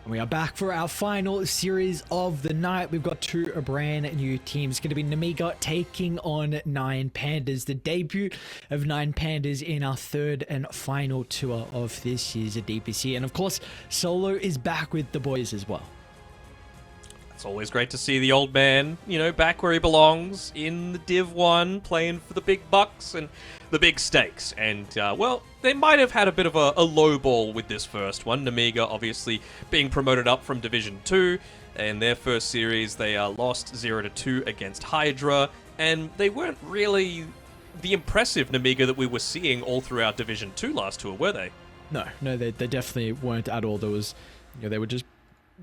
We are back for our final series of the night. We've got two brand new teams. It's going to be Nemiga taking on 9Pandas. The debut of 9Pandas in our third and final tour of this year's DPC. And of course, Solo is back with the boys as well. It's always great to see the old man, back where he belongs, in the Div 1, playing for the big bucks and the big stakes. And, well, they might have had a bit of a low ball with this first one. Nemiga, obviously, being promoted up from Division 2. In their first series, they lost 0-2 against Hydra. And they weren't really the impressive Nemiga that we were seeing all throughout Division 2 last tour, were they? No, they definitely weren't at all. There was, they were just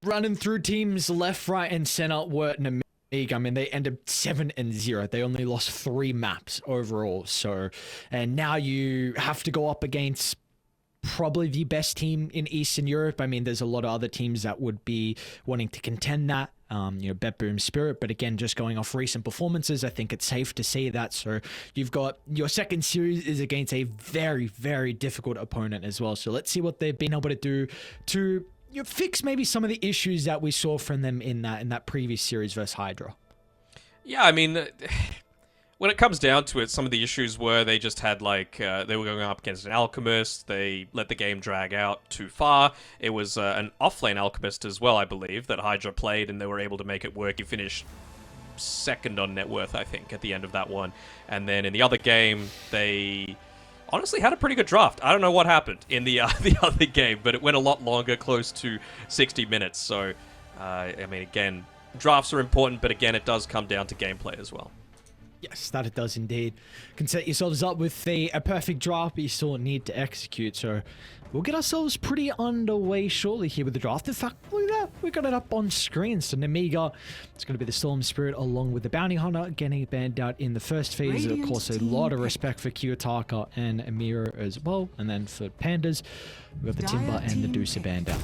running through teams left, right, and center. Were Nemiga. I mean, they ended 7-0. They only lost 3 maps overall. So, and now you have to go up against probably the best team in Eastern Europe. I mean, there's a lot of other teams that would be wanting to contend that. Bet Boom Spirit, but again, just going off recent performances, I think it's safe to say that. So you've got your second series is against a very, very difficult opponent as well. So let's see what they've been able to do to fix maybe some of the issues that we saw from them in that previous series versus Hydra. Yeah, I mean, when it comes down to it, some of the issues were they just had, they were going up against an Alchemist, they let the game drag out too far. It was an offlane Alchemist as well, I believe, that Hydra played, and they were able to make it work. He finished second on net worth, I think, at the end of that one. And then in the other game, they honestly had a pretty good draft. I don't know what happened in the other game, but it went a lot longer, close to 60 minutes. So, I mean, again, drafts are important, but again, it does come down to gameplay as well. Yes, that it does indeed. Can set yourselves up with a perfect draft, but you still need to execute. So we'll get ourselves pretty underway shortly here with the draft. In fact, look at that. We got it up on screen. So Nemiga, it's going to be the Storm Spirit along with the Bounty Hunter getting banned out in the first phase. Radiant, of course, a lot of respect for Kiyotaka and Amira as well. And then for Pandas, we have the Timber and the Deucer banned out.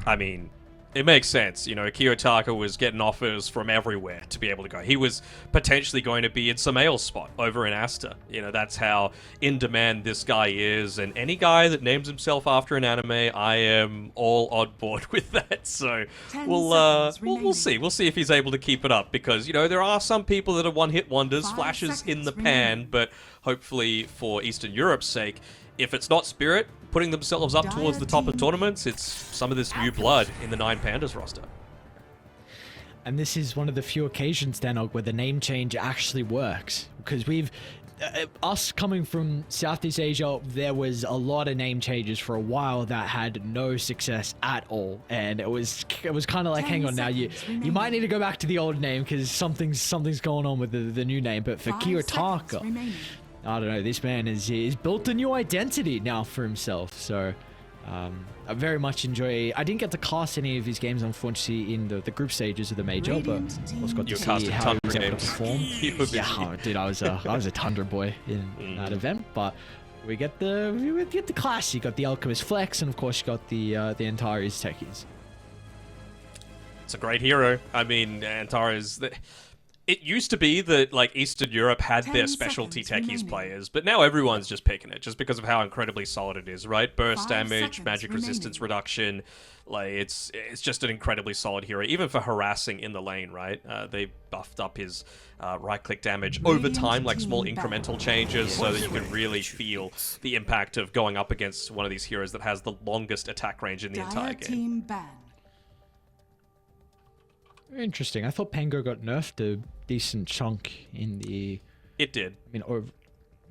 I mean, it makes sense. Kiyotaka was getting offers from everywhere to be able to go. He was potentially going to be in Samael's spot over in Asta. That's how in demand this guy is. And any guy that names himself after an anime, I am all on board with that. So we'll see. We'll see if he's able to keep it up. Because, there are some people that are one-hit wonders, flashes in the pan. But hopefully for Eastern Europe's sake, if it's not Spirit putting themselves up towards the top of tournaments, it's some of this new blood in the 9Pandas roster. And this is one of the few occasions, Danog, where the name change actually works. Because we've, us coming from Southeast Asia, there was a lot of name changes for a while that had no success at all. And it was kind of like, hang on now, you might need to go back to the old name because something's going on with the new name. But for Kiyotaka, I don't know, this man is built a new identity now for himself. So I very much enjoy. I didn't get to cast any of his games, unfortunately, in the group stages of the major, but I was got to see how he was able to perform. Yeah, dude, I was a Tundra boy in that event. But we get the class. You got the Alchemist Flex, and of course you got the Antares techies. It's a great hero. I mean, Antares. It used to be that, Eastern Europe had their specialty techies players, but now everyone's just picking it, just because of how incredibly solid it is, right? Burst damage, magic resistance reduction, it's just an incredibly solid hero, even for harassing in the lane, right? They buffed up his right-click damage over time, small incremental changes, so that you can really feel the impact of going up against one of these heroes that has the longest attack range in the entire game. Interesting. I thought Pango got nerfed a decent chunk in the... It did. I mean, or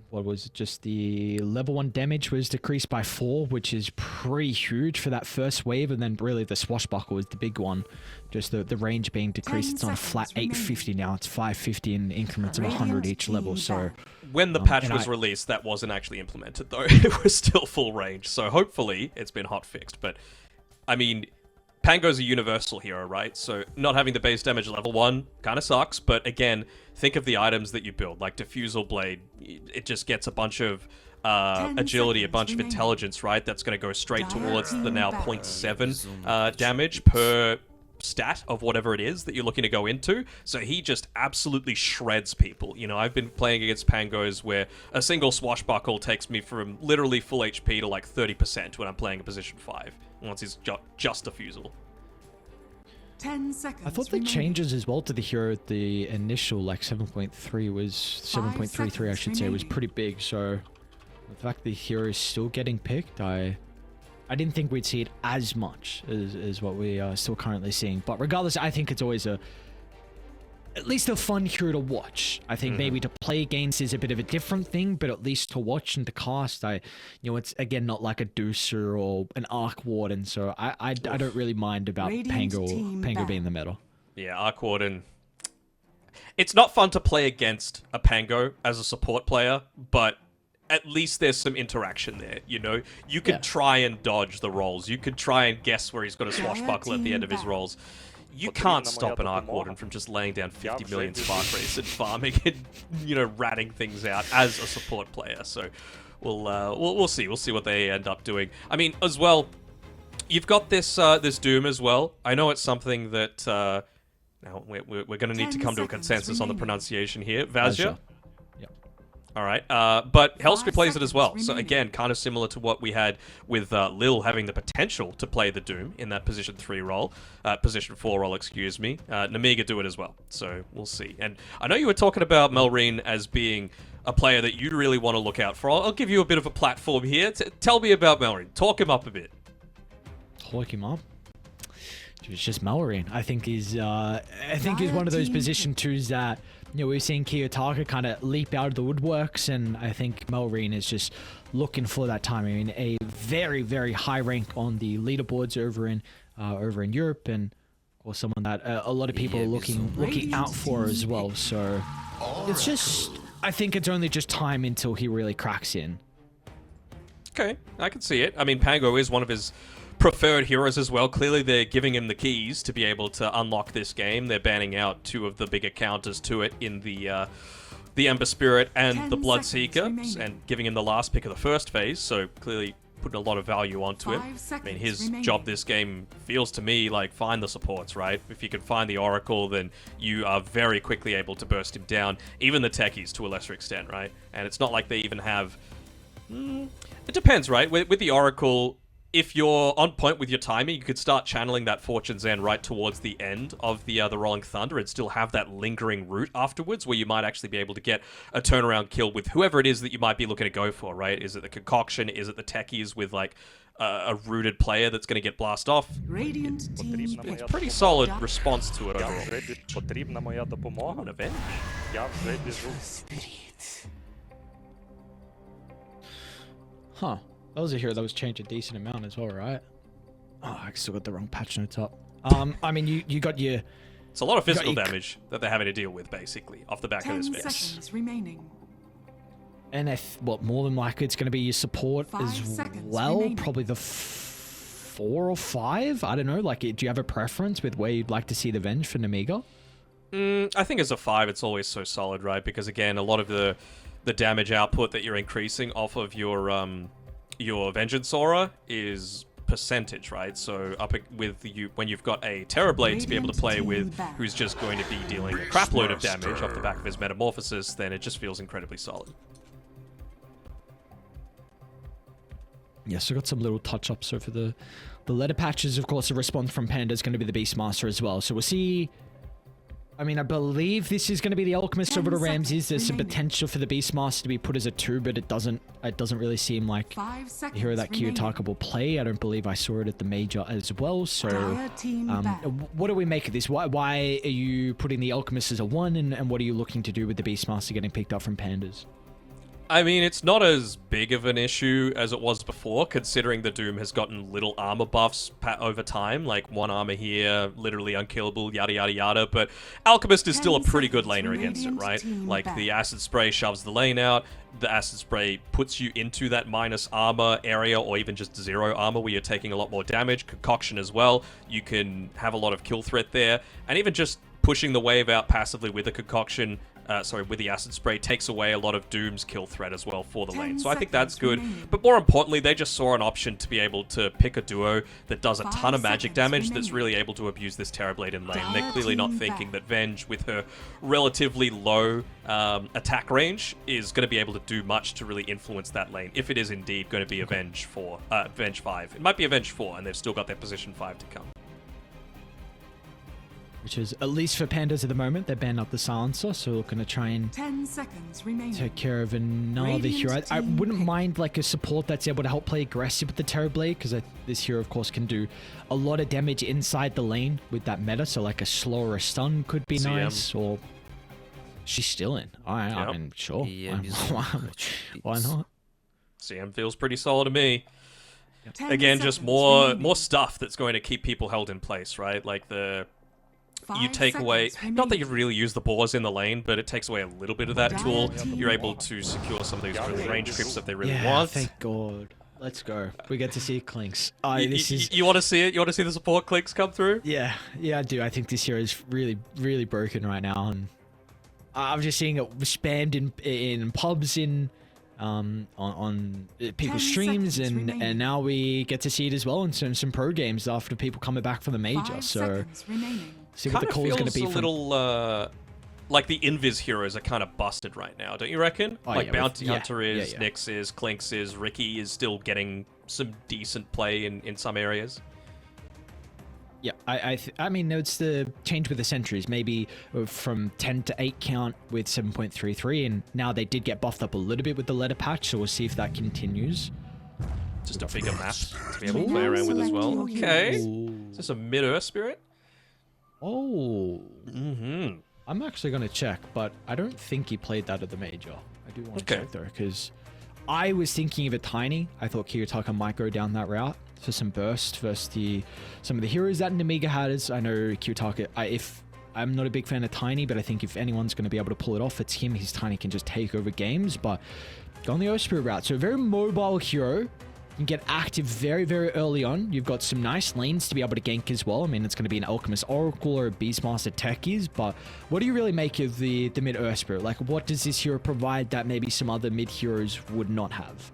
what was it? Just the level 1 damage was decreased by 4, which is pretty huge for that first wave, and then really the swashbuckle was the big one. Just the range being decreased. It's not a flat 850 now. It's 550 in increments of 100 each level. So when the patch was released, that wasn't actually implemented, though. It was still full range. So hopefully it's been hot fixed. But, I mean, Pango's a universal hero, right? So not having the base damage level 1 kind of sucks, but again, think of the items that you build, like Diffusal Blade. It just gets a bunch of agility, a bunch of intelligence, right? That's going to go straight towards the now 0.7 damage per stat of whatever it is that you're looking to go into. So he just absolutely shreds people. I've been playing against Pangos where a single swashbuckle takes me from literally full HP to 30% when I'm playing a position 5. once he's just a Fusel. 10 seconds. I thought the changes as well to the hero, the initial like 7.3 was 7.33, I should say, was pretty big. So the fact the hero is still getting picked, I didn't think we'd see it as much as what we are still currently seeing. But regardless, I think it's always at least a fun hero to watch. I think maybe to play against is a bit of a different thing, but at least to watch and to cast, it's again not like a Deucer or an Arc Warden, so I don't really mind about Pango being the meta. Yeah, Arc Warden. It's not fun to play against a Pango as a support player, but at least there's some interaction there, you know? You could try and dodge the rolls. You could try and guess where he's got a swashbuckle at the end of his rolls. You can't stop an Arc Warden from just laying down 50 million Spark Rays and farming and, ratting things out as a support player. So we'll see. We'll see what they end up doing. I mean, as well, you've got this this Doom as well. I know it's something that now we're going to need to come to a consensus on the pronunciation here. Vazia. All right, but Hellscript plays it as well. So again, kind of similar to what we had with Lil having the potential to play the Doom in that position 3 role, position 4 role, excuse me. Nemiga do it as well. So we'll see. And I know you were talking about Melreen as being a player that you really want to look out for. I'll give you a bit of a platform here. Tell me about Melreen. Talk him up a bit. Talk him up. It's just Melreen. I think he's one of those position 2s that we've seen Kiyotaka kind of leap out of the woodworks, and I think Melreen is just looking for that time. I mean, a very, very high rank on the leaderboards over in Europe, and of course someone that a lot of people are looking out for as well. So it's just, I think it's only just time until he really cracks in. Okay, I can see it. I mean, Pango is one of his preferred heroes as well. Clearly they're giving him the keys to be able to unlock this game. They're banning out 2 of the bigger counters to it in the Ember Spirit and the Bloodseeker, and giving him the last pick of the first phase, so clearly putting a lot of value onto it. I mean, his job this game feels to me like find the supports, right? If you can find the Oracle, then you are very quickly able to burst him down, even the techies to a lesser extent, right? And it's not like they even have... It depends, right? With the Oracle, if you're on point with your timing, you could start channeling that Fortune's End right towards the end of the Rolling Thunder and still have that lingering route afterwards where you might actually be able to get a turnaround kill with whoever it is that you might be looking to go for, right? Is it the Concoction? Is it the techies with like a rooted player that's going to get blast off? It's pretty solid response to it overall. Потрібна моя допомога. An event. Я вже біжу. Huh. That was a hero that was changed a decent amount as well, right? Oh, I still got the wrong patch notes up. I mean, you got your... It's a lot of physical damage that they're having to deal with, basically, off the back of this fix. 10 seconds remaining. And more than likely it's going to be your support 5 as seconds well. remaining. Probably the 4 or 5. I don't know. Like, do you have a preference with where you'd like to see the Venge for Nemiga? I think as a 5, it's always so solid, right? Because again, a lot of the damage output that you're increasing off of your Vengeance Aura is percentage, right? So up with you when you've got a Terrorblade to be able to play with, who's just going to be dealing a crapload of damage off the back of his Metamorphosis, then it just feels incredibly solid. Yes, I got some little touch-ups. So for the letter patches, of course, the response from Panda is going to be the Beastmaster as well. So we'll see... I mean, I believe this is going to be the Alchemist over to Ramses. There's some potential for the Beastmaster to be put as a 2, but it doesn't really seem like the hero that Kiyotaka will play. I don't believe I saw it at the Major as well. So, what do we make of this? Why are you putting the Alchemist as a 1, and what are you looking to do with the Beastmaster getting picked up from Pandas? I mean, it's not as big of an issue as it was before, considering the Doom has gotten little armor buffs over time, like 1 armor here, literally unkillable, yada yada yada, but Alchemist is still a pretty good laner against it, right? Like, the Acid Spray shoves the lane out, the Acid Spray puts you into that minus armor area, or even just 0 armor where you're taking a lot more damage, Concoction as well, you can have a lot of kill threat there, and even just pushing the wave out passively with a Concoction with the acid spray, takes away a lot of Doom's kill threat as well for the 10 lane. So I think that's seconds good. remaining. But more importantly, they just saw an option to be able to pick a duo that does a 5 ton of magic seconds damage that's remaining. really able to abuse this Terrorblade in lane. They're Dire clearly not team thinking back. that Venge, with her relatively low attack range, is going to be able to do much to really influence that lane, if it is indeed going to be a Venge 5. It might be a Venge 4, and they've still got their position 5 to come. Which is, at least for Pandas at the moment, they banned up the silencer, so we're going to try and 10 seconds remaining. take care of another Radiant hero. I team wouldn't pick. mind like a support that's able to help play aggressive with the Terrorblade, because this hero, of course, can do a lot of damage inside the lane with that meta. So like a slower stun could be CM. nice, or she's still in. I Yep. mean, sure. Yeah, Why not? CM feels pretty solid to me. 10 Again, just seconds more remaining. stuff that's going to keep people held in place, right? Like you 5 take away, seconds not that you remaining. really use the boars in the lane, but it takes away a little bit of that Dire tool. team You're able to secure some of those really range creeps that they really Yeah, want. thank God. Let's go. We get to see Clinks. You want to see it? You want to see the support clicks come through? Yeah, I do. I think this hero is really, really broken right now, and I'm just seeing it spammed in pubs, on people's 10 streams, seconds and remaining. now we get to see it as well in some pro games after people coming back from the major. 5 So seconds remaining. see what the Kind of call is going feels to be a from. little like the Invis heroes are kind of busted right now, don't you reckon? Oh, Like yeah, Bounty yeah, Hunter is, yeah. Nyx is, Clinks is, Ricky is still getting some decent play in some areas. Yeah, I mean, it's the change with the sentries, maybe from 10 to 8 count with 7.33, and now they did get buffed up a little bit with the letter patch, so we'll see if that continues. Just a bigger map to be able to play around with as well. Okay. Is this a mid-Earth Spirit? Oh, Mm-hmm. I'm actually going to check, but I don't think he played that at the major. I do want to Okay. check though, because I was thinking of it tiny. I thought Kiyotaka might go down that route for some burst versus some of the heroes that Nemiga has. I know Kiyotaka, I'm not a big fan of Tiny, but I think if anyone's going to be able to pull it off, it's him. His Tiny can just take over games, but go on the Earth Spirit route. So a very mobile hero. You can get active very, very early on. You've got some nice lanes to be able to gank as well. I mean, it's going to be an Alchemist Oracle or a Beastmaster Techies, but what do you really make of the mid-Earth Spirit? Like, what does this hero provide that maybe some other mid-heroes would not have?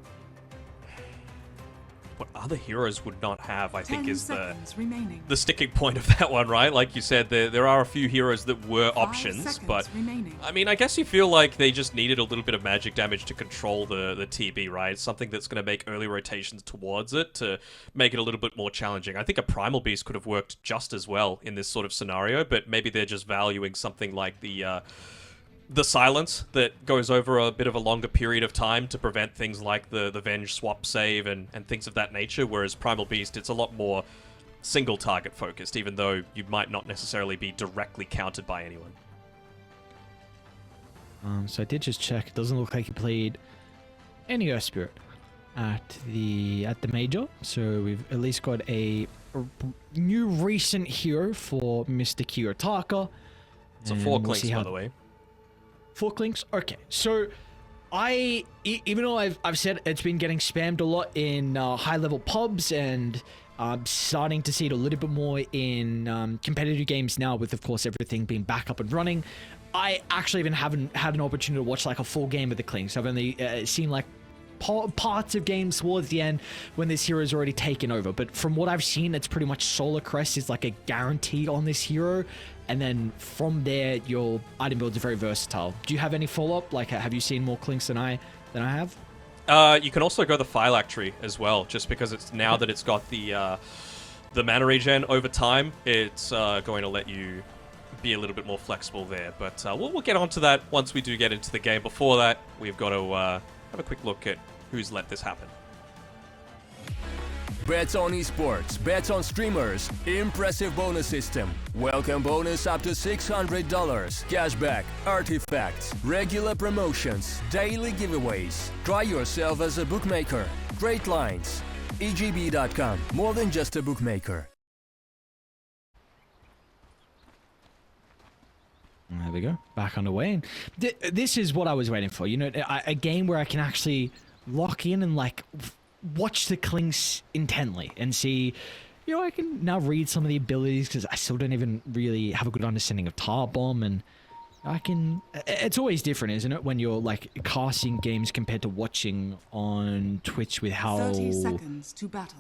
What other heroes would not have, I 10 think, is seconds remaining. the sticking point of that one, right? Like you said, there are a few heroes that were 5 options, seconds but remaining. I mean, I guess you feel like they just needed a little bit of magic damage to control the TB, right? Something that's going to make early rotations towards it to make it a little bit more challenging. I think a Primal Beast could have worked just as well in this sort of scenario, but maybe they're just valuing something like the silence that goes over a bit of a longer period of time to prevent things like the Venge swap save and things of that nature, whereas Primal Beast, it's a lot more single target focused, even though you might not necessarily be directly countered by anyone. So I did just check. It doesn't look like he played any Earth Spirit at the major. So we've at least got a new recent hero for Mr. Kiyotaka. It's a And 4 we'll clinks, see by how- the way. 4 clinks? Okay, so even though I've said it's been getting spammed a lot in high-level pubs, and I'm starting to see it a little bit more in competitive games now, with, of course, everything being back up and running, I actually even haven't had an opportunity to watch like a full game of the clinks. I've only seen like parts of games towards the end when this hero is already taken over, but from what I've seen, it's pretty much Solar Crest is like a guarantee on this hero, and then from there your item builds are very versatile. Do you have any follow-up? Like, have you seen more clinks than I have? You can also go the Phylac tree as well, just because it's now that it's got the mana regen over time, it's going to let you be a little bit more flexible there. But we'll get onto that once we do get into the game. Before that, we've got to have a quick look at who's let this happen. Bets on esports, bets on streamers, impressive bonus system. Welcome bonus up to $600, cashback, artifacts, regular promotions, daily giveaways. Try yourself as a bookmaker. Great lines. EGB.com, more than just a bookmaker. There we go, back underway. And this is what I was waiting for. You know, a game where I can actually lock in and like watch the clinks intently and see, you know, I can now read some of the abilities, because I still don't even really have a good understanding of Tar Bomb, and It's always different, isn't it, when you're like casting games compared to watching on Twitch with 30 seconds to battle.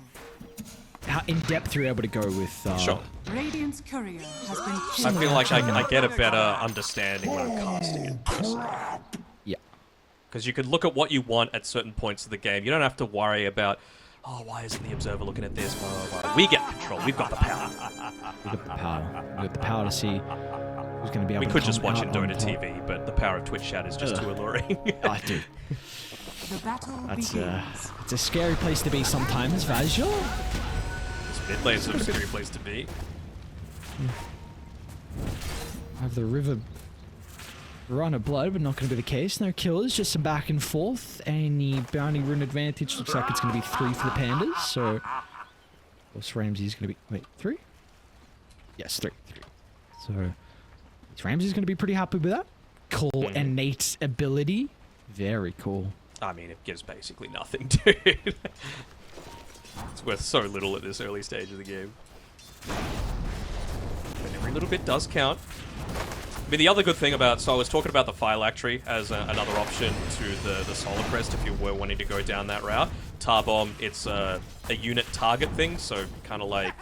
how in depth you're able to go with. Sure. Radiant's courier has been I killed. feel like I get a better understanding when I'm casting it. Yeah. Because you can look at what you want at certain points of the game. You don't have to worry about, oh, why isn't the observer looking at this? Blah, blah, blah. We get control. We've got the power. We got the power. We got the power to see who's going to be able We to could come just watch out it Dota on top. TV, but the power of Twitch chat is just too alluring. I do. The battle That's begins. it's a scary place to be sometimes, Vazio. This mid lane's a scary place to be. I have the river run of blood, but not going to be the case. No kills, just some back and forth. And the bounty rune advantage looks like it's going to be 3 for the Pandas. So, of course, Ramsey's going to be... Wait, 3? Yes, 3. So, Ramsey's going to be pretty happy with that. Cool innate ability. Very cool. I mean, it gives basically nothing, dude. It's worth so little at this early stage of the game. But every little bit does count. I mean, the other good thing about... So I was talking about the Phylactery as another option to the Solar Crest if you were wanting to go down that route. Tar Bomb, it's a unit target thing, so kind of like...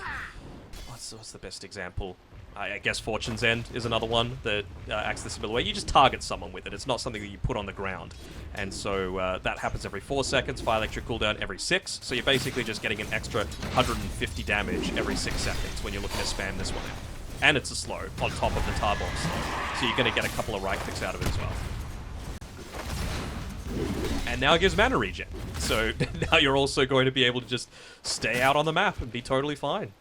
What's the best example? I guess Fortune's End is another one that acts the similar way. You just target someone with it. It's not something that you put on the ground. And so that happens every 4 seconds. Phylactery cooldown every 6. So you're basically just getting an extra 150 damage every 6 seconds when you're looking to spam this one out. And it's a slow on top of the Tar Bomb slow. So you're going to get a couple of right clicks out of it as well. And now it gives mana regen. So now you're also going to be able to just stay out on the map and be totally fine.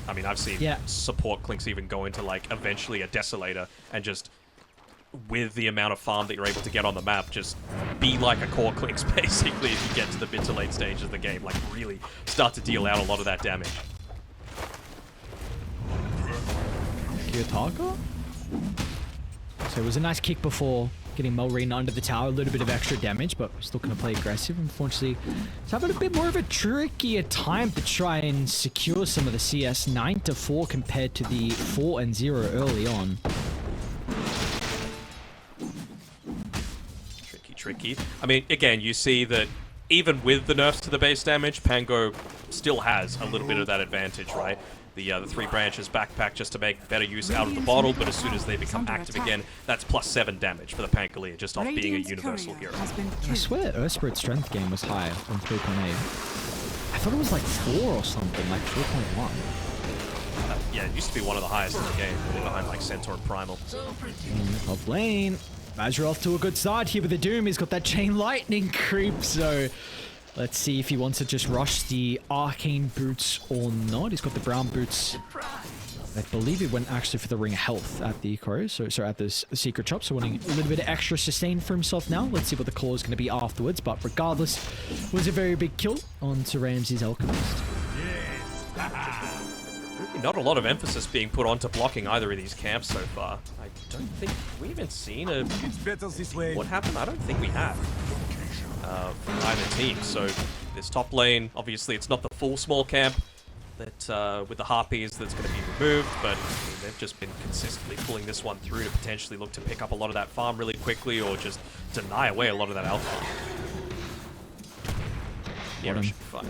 I mean, I've seen support clinks even go into, like, eventually a Desolator and just, with the amount of farm that you're able to get on the map, just be like a core clinks, basically, if you get to the mid to late stages of the game. Like, really start to deal out a lot of that damage. Kiyotaka? So it was a nice kick before getting Melrina under the tower, a little bit of extra damage, but we're still going to play aggressive. Unfortunately, it's having a bit more of a trickier time to try and secure some of the CS. 9-4 compared to the 4-0 early on. Tricky. I mean, again, you see that even with the nerfs to the base damage, Pango still has a little bit of that advantage, right? The 3 branches backpack just to make better use out of the bottle, but as soon as they become active again, that's +7 damage for the Pangolier, just off being a universal hero. I swear Urspirit's strength game was higher than 3.8. I thought it was like 4 or something, like 4.1. Yeah, it used to be one of the highest in the game, behind like Centaur and Primal. Top lane. Mazur off to a good start here with the Doom. He's got that Chain Lightning creep, so let's see if he wants to just rush the Arcane Boots or not. He's got the Brown Boots. I believe he went actually for the Ring of Health at the Eco, so at the Secret Shop, so wanting a little bit of extra sustain for himself now. Let's see what the claw is going to be afterwards, but regardless, it was a very big kill onto Ramsey's Alchemist. Not a lot of emphasis being put onto blocking either of these camps so far. I don't think we've even seen a... What happened? I don't think we have. From either team. So this top lane, obviously it's not the full small camp that with the Harpies that's going to be removed, but I mean, they've just been consistently pulling this one through to potentially look to pick up a lot of that farm really quickly or just deny away a lot of that alpha. Yeah, should be fine.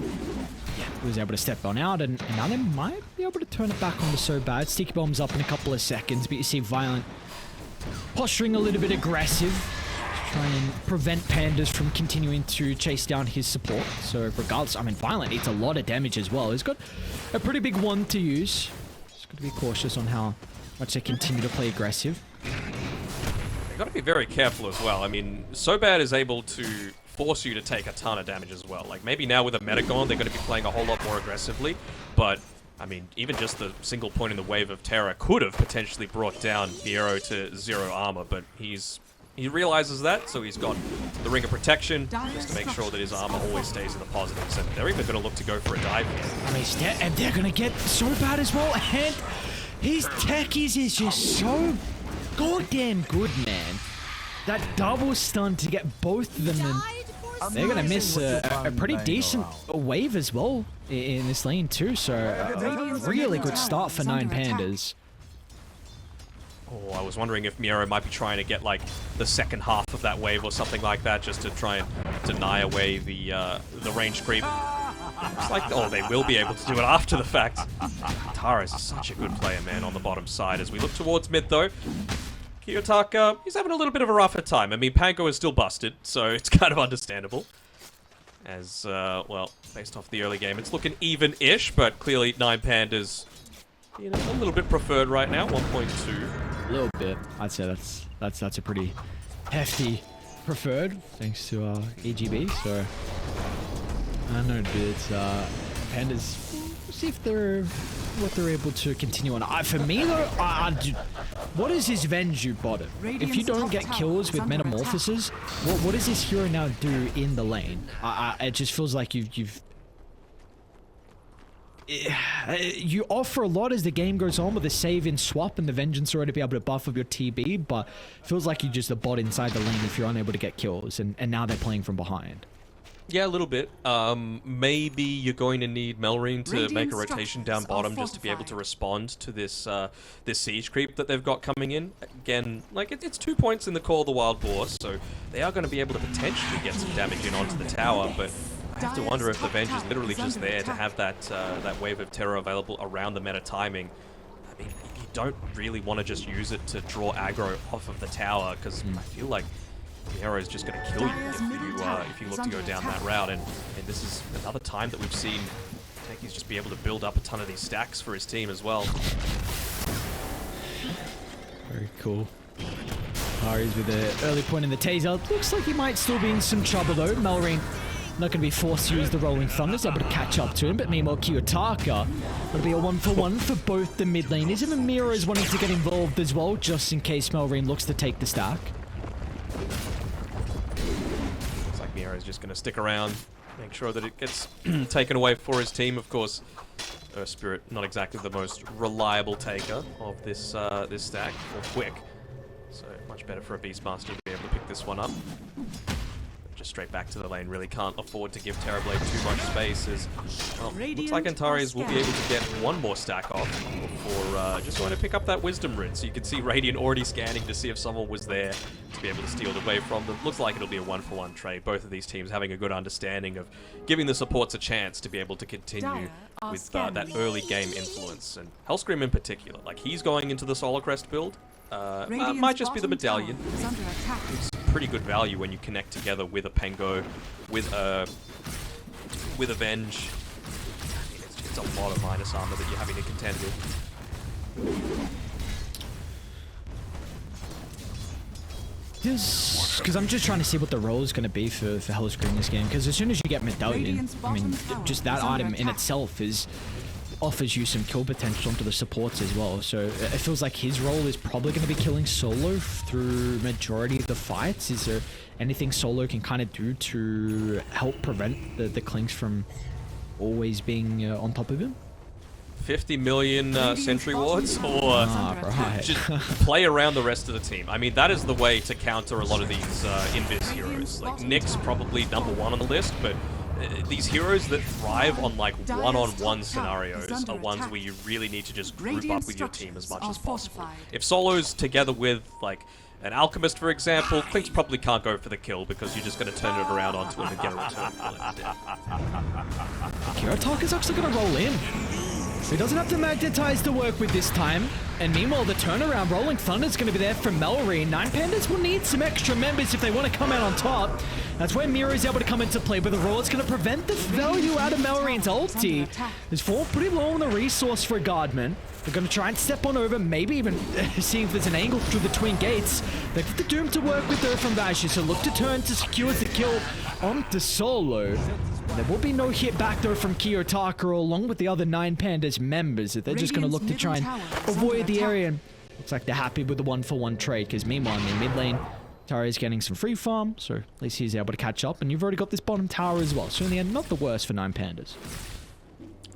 Yeah, he was able to step on out, and now they might be able to turn it back on to so bad. Sticky Bomb's up in a couple of seconds, but you see Violent posturing a little bit aggressive, try and prevent Pandas from continuing to chase down his support. So regardless, I mean, Violent eats a lot of damage as well. He's got a pretty big one to use. Just got to be cautious on how much they continue to play aggressive. They've got to be very careful as well. I mean, So Bad is able to force you to take a ton of damage as well. Like, maybe now with a meta gone, they're going to be playing a whole lot more aggressively, but I mean, even just the single point in the Wave of Terror could have potentially brought down Piero to 0 armor, but he realizes that, so he's got the Ring of Protection just to make sure that his armor always stays in the positives, and they're even going to look to go for a dive here. I mean, and they're going to get So Bad as well, and his techies is just so goddamn good, man. That double stun to get both of them in they're gonna miss a pretty decent wave as well in this lane too. So a really good start for 9Pandas. Oh, I was wondering if Miro might be trying to get like the second half of that wave or something like that, just to try and deny away the range creep. Looks like, oh, they will be able to do it after the fact. Taras is such a good player, man, on the bottom side. As we look towards mid, though, Kiyotaka, he's having a little bit of a rougher time. I mean, Pango is still busted, so it's kind of understandable. As, well, based off the early game, it's looking even-ish, but clearly 9Pandas, you know, a little bit preferred right now, 1.2. A little bit. I'd say that's a pretty hefty preferred, thanks to EGB. So I don't know, dude. It's Pandas. We'll see if what they're able to continue on. For me though, what is his Venju bottom? If you don't get kills with Metamorphoses, what does this hero now do in the lane? It just feels like you offer a lot as the game goes on with the save in swap and the vengeance already to be able to buff up your TB, but feels like you just a bot inside the lane if you're unable to get kills, and now they're playing from behind. Yeah, a little bit. Maybe you're going to need Melrine to make a rotation down bottom just to be able to respond to this this siege creep that they've got coming in. Again, like it's 2 points in the Call of the Wild Boar, so they are going to be able to potentially get some damage in onto the tower, but I have to wonder if the Venge is literally just there to have that that wave of terror available around the meta timing. I mean, you don't really want to just use it to draw aggro off of the tower, because I feel like the hero is just going to kill you if you look to go down that route. And this is another time that we've seen Techies just be able to build up a ton of these stacks for his team as well. Very cool. Ari's with the early point in the taser. Looks like he might still be in some trouble though. Melrine not going to be forced to use the Rolling Thunders, able to catch up to him, but meanwhile Kiyotaka will be a 1-for-1 for both the mid laners. Even Mira is wanting to get involved as well, just in case Melrine looks to take the stack. Looks like Mira is just going to stick around, make sure that it gets taken away for his team. Of course, Earth Spirit, not exactly the most reliable taker of this this stack, or quick. So much better for a Beastmaster to be able to pick this one up. Just straight back to the lane, really can't afford to give Terrorblade too much space, as well, looks like Antares will be able to get one more stack off before just going to pick up that Wisdom Rune. So you can see Radiant already scanning to see if someone was there to be able to steal it away from them. Looks like it'll be a 1-for-1 trade. Both of these teams having a good understanding of giving the supports a chance to be able to continue with that early game influence. And Hellscream in particular, like he's going into the Solar Crest build. Might just be the medallion. It's pretty good value when you connect together with a Pango, with a Venge. I mean, it's a lot of minus armor that you're having to contend with. Because I'm just trying to see what the role is going to be for Hellscream in this game. Because as soon as you get medallion, I mean, just that item in itself offers you some kill potential onto the supports as well. So it feels like his role is probably going to be killing solo through majority of the fights. Is there anything solo can kind of do to help prevent the Clinks from always being on top of him? 50 million sentry wards, or just play around the rest of the team. I mean, that is the way to counter a lot of these invis heroes. Like Nyx probably #1 on the list, but these heroes that thrive on like one-on-one scenarios are ones where you really need to just group up with your team as much as possible. If solo's together with like an Alchemist, for example, Clinks probably can't go for the kill because you're just going to turn it around onto him and get a return bullet instead. Kiyotaka is actually going to roll in. He doesn't have to magnetize to work with this time. And meanwhile, the turnaround Rolling Thunder is going to be there from Melrine. 9Pandas will need some extra members if they want to come out on top. That's where Mira is able to come into play, but the roll is going to prevent the value out of Melrine's ulti. There's 4 pretty low on the resource for a Guardman. They're going to try and step on over, maybe even seeing if there's an angle through the twin gates. They've got the Doom to work with there from Vashi, so look to turn to secure the kill onto Solo. There will be no hit back though from Kiyotaka along with the other 9Pandas members. They're just going to look to try and avoid the area. And looks like they're happy with the 1-for-1 trade, because meanwhile in the mid lane, Tari is getting some free farm, so at least he's able to catch up. And you've already got this bottom tower as well. So in the end, not the worst for 9Pandas.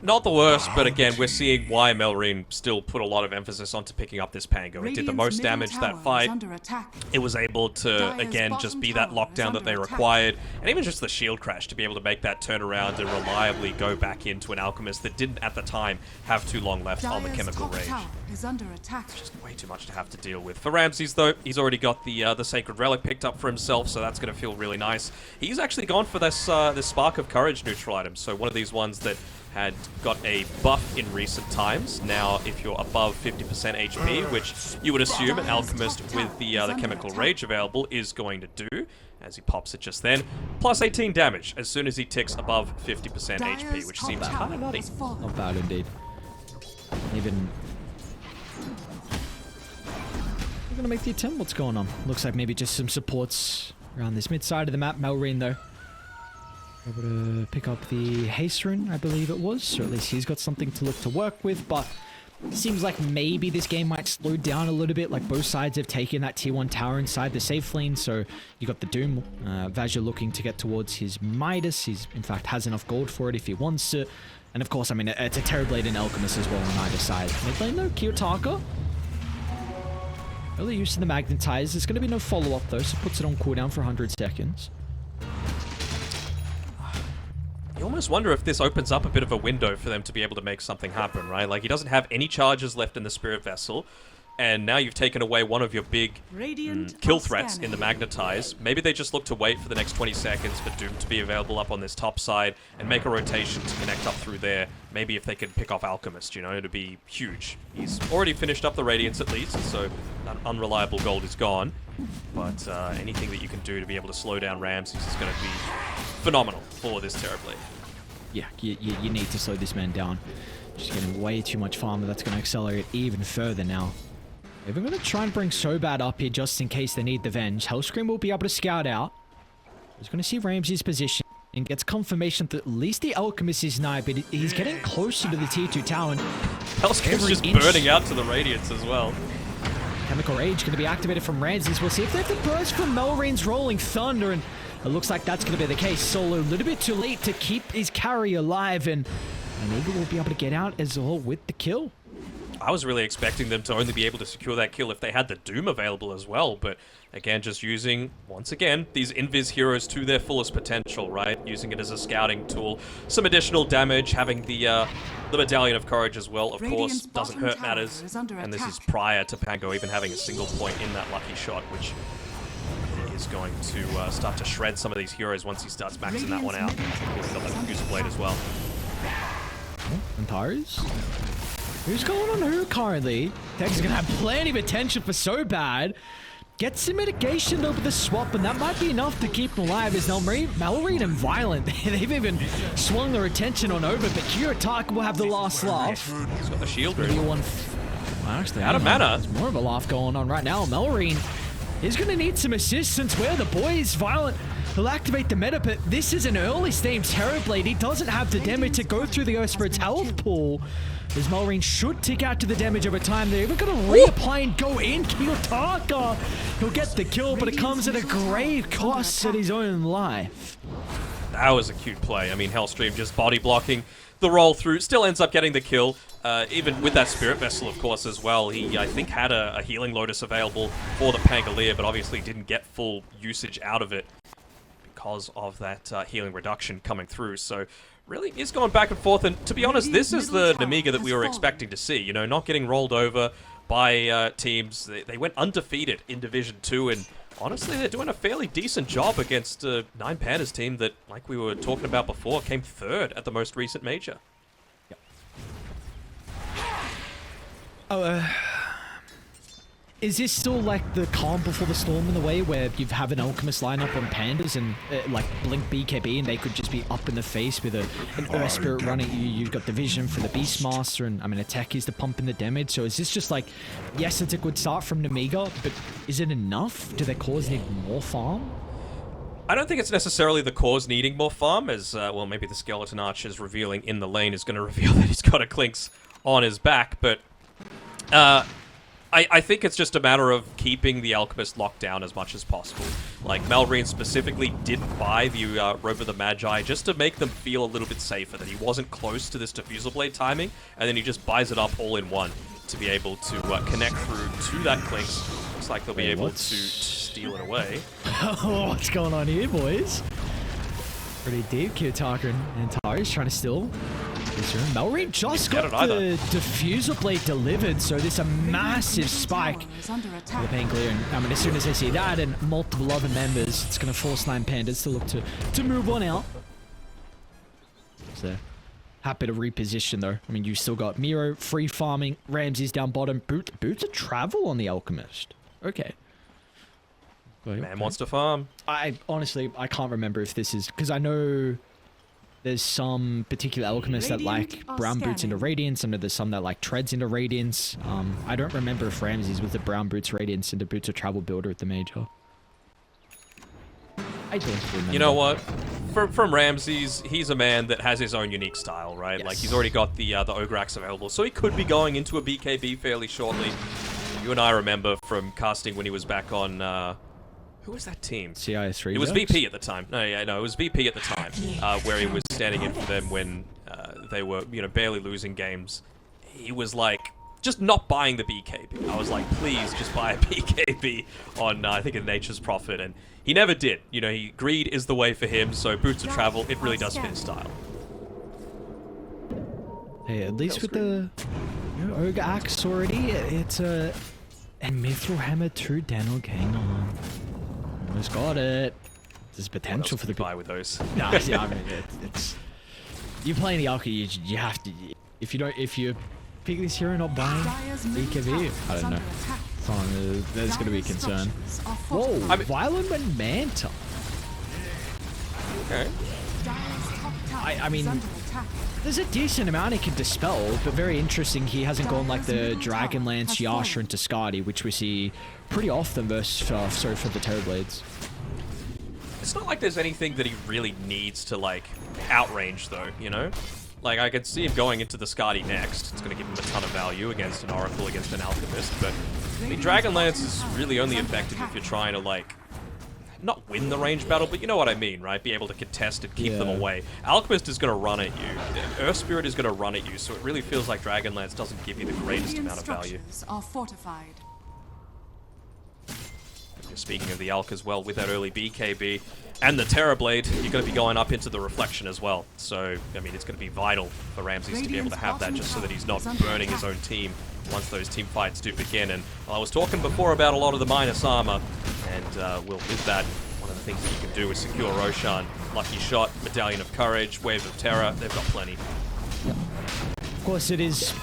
Not the worst, but again, we're seeing why Melreen still put a lot of emphasis onto picking up this Pango. It did the most damage that fight. It was able to, again, just be that lockdown that they required. And even just the shield crash to be able to make that turnaround and reliably go back into an Alchemist that didn't, at the time, have too long left on the Chemical Rage. Just way too much to have to deal with. For Ramses, though, he's already got the Sacred Relic picked up for himself, so that's going to feel really nice. He's actually gone for this, this Spark of Courage neutral item, so one of these ones that had got a buff in recent times. Now, if you're above 50% HP, which you would assume an Alchemist with the Chemical Rage available is going to do, as he pops it just then, plus 18 damage as soon as he ticks above 50% HP, which seems kind of nutty. Not bad indeed. Even... We're gonna make the attempt. What's going on? Looks like maybe just some supports around this mid side of the map. Melreen, though, able to pick up the haste rune, I believe it was, so at least he's got something to look to work with, but seems like maybe this game might slow down a little bit. Like, both sides have taken that tier 1 tower inside the safe lane, so you got the Doom. Vazja looking to get towards his Midas. He's, in fact, has enough gold for it if he wants to. And of course, I mean, it's a Terrorblade and Alchemist as well on either side. Mid lane, though, Kiyotaka. Early use of the Magnetize. There's going to be no follow-up, though, so puts it on cooldown for 100 seconds. You almost wonder if this opens up a bit of a window for them to be able to make something happen, right? Like, he doesn't have any charges left in the Spirit Vessel, and now you've taken away one of your big kill threats in the Magnetize. Maybe they just look to wait for the next 20 seconds for Doom to be available up on this top side and make a rotation to connect up through there. Maybe if they could pick off Alchemist, you know, it'd be huge. He's already finished up the Radiance at least, so that unreliable gold is gone. But anything that you can do to be able to slow down Ramses is going to be phenomenal for this Terrorblade. Yeah, you need to slow this man down. Just getting way too much farmer. That's going to accelerate even further now. If I'm going to try and bring Sobad up here just in case they need the Venge, Hellscream will be able to scout out. He's going to see Ramses' position and gets confirmation that at least the Alchemist is nigh, but he's getting closer to the tier 2 tower. Hellscream's just burning out to the Radiance as well. Chemical Rage going to be activated from Ramses. We'll see if they have to burst from Melreen's Rolling Thunder, and it looks like that's going to be the case. Solo a little bit too late to keep his carry alive, and Nemiga will be able to get out as well with the kill. I was really expecting them to only be able to secure that kill if they had the Doom available as well, but again, just using, once again, these Invis heroes to their fullest potential, right? Using it as a scouting tool. Some additional damage, having the Medallion of Courage as well, of course, doesn't hurt matters. And this is prior to Pango even having a single point in that lucky shot, which is going to start to shred some of these heroes once he starts maxing that one out. He's got that Fuse Blade as well. Antares? Who's going on who currently? Tex is going to have plenty of attention for Sobad. Gets some mitigation over the swap, and that might be enough to keep him alive as Melreen and Violent. They've even swung their attention on over, but Kiyotaka will have the last laugh. He's got the shield ring. Well, actually, out of mana. There's more of a laugh going on right now. Melreen is going to need some assistance. Where the boys, Violent, he'll activate the meta, but this is an early stage Terrorblade. He doesn't have the damage to go through the Spirit's health pool. As Melreen should tick out to the damage over time. They're even going to reapply and go in. Kiyotaka, he'll get the kill, but it comes at a grave cost at his own life. That was a cute play. I mean, Hellstream just body blocking the roll through. Still ends up getting the kill. Even with that Spirit Vessel, of course, as well. He, I think, had a Healing Lotus available for the Pangolier, but obviously didn't get full usage out of it because of that healing reduction coming through. So really is going back and forth, and to be honest, this is the Nemiga that we were expecting to see. You know, not getting rolled over by teams. They went undefeated in Division 2, and honestly, they're doing a fairly decent job against 9Pandas team that, like we were talking about before, came third at the most recent major. Yep. Is this still like the calm before the storm in the way where you have an Alchemist lineup on Pandas and like blink BKB and they could just be up in the face with an Earth Spirit running? You've got the vision for the Beastmaster, and I mean, attack is the pump in the damage. So is this just like, yes, it's a good start from Nemiga, but is it enough? Do their cores need more farm? I don't think it's necessarily the cause needing more farm, as well, maybe the Skeleton Archer's revealing in the lane is going to reveal that he's got a Clinks on his back, but I think it's just a matter of keeping the Alchemist locked down as much as possible. Like, Malrine specifically didn't buy the Robe of the Magi just to make them feel a little bit safer, that he wasn't close to this Diffusal Blade timing, and then he just buys it up all in one to be able to connect through to that Clinks. Looks like they'll be able to steal it away. Oh, what's going on here, boys? Pretty deep. Kiyotaka and Tari's trying to steal. Malrine just got the Diffusal Blade delivered, so there's a massive spike for the Pangolier. And I mean, as soon as they see that and multiple other members, it's going to force 9Pandas to look to move on out. So, happy to reposition though. I mean, you still got Miro free farming, Ramses down bottom, Boots of Travel on the Alchemist. Okay. Man wants to farm. I honestly, I can't remember if this is, because I know there's some particular alchemists that like brown boots into Radiance, and there's some that like treads into Radiance. I don't remember if Ramses was the brown boots Radiance into Boots of Travel builder at the Major. I don't remember. You know what? From Ramses, he's a man that has his own unique style, right? Yes. Like, he's already got the Ograx available, so he could be going into a BKB fairly shortly. You and I remember from casting when he was back on... who was that team? CIS3. It was VP at the time. No, it was VP at the time, where he was standing in for them when they were, barely losing games. He was like, just not buying the BKB. I was like, please, just buy a BKB on, I think, a Nature's Prophet, and he never did. Greed is the way for him, so Boots of Travel, it really does fit his style. Hey, at least with the Ogre Axe already, it's a... And Mithril Hammer 2 Danog, hang on. Almost got it. There's potential for the buy with those. Nah, yeah, I mean, it's you playing the Alka, you have to. If you pick this hero not buying BKB, I don't know. There's gonna be concern. Whoa, Violent and Manta. Okay. I mean, there's a decent amount he can dispel, but very interesting. He hasn't gone like the Dragonlance, Yasha, and Tascadi, which we see pretty often versus for the Terrorblades. It's not like there's anything that he really needs to, like, outrange, though, Like, I could see him going into the Skadi next. It's going to give him a ton of value against an Oracle, against an Alchemist, but I mean, Dragonlance is really only effective if you're trying to, like, not win the range battle, but you know what I mean, right? Be able to contest and keep them away. Alchemist is going to run at you. Earth Spirit is going to run at you, so it really feels like Dragonlance doesn't give you the greatest amount of value. Are fortified. Speaking of the Alk as well, with that early BKB and the Terrorblade, you're going to be going up into the Reflection as well. So, I mean, it's going to be vital for Ramses to be able to have that just so that he's not burning his own team once those team fights do begin. And I was talking before about a lot of the minus armor, and with that, one of the things that you can do is secure Roshan. Lucky Shot, Medallion of Courage, Wave of Terror, they've got plenty. Of course, it is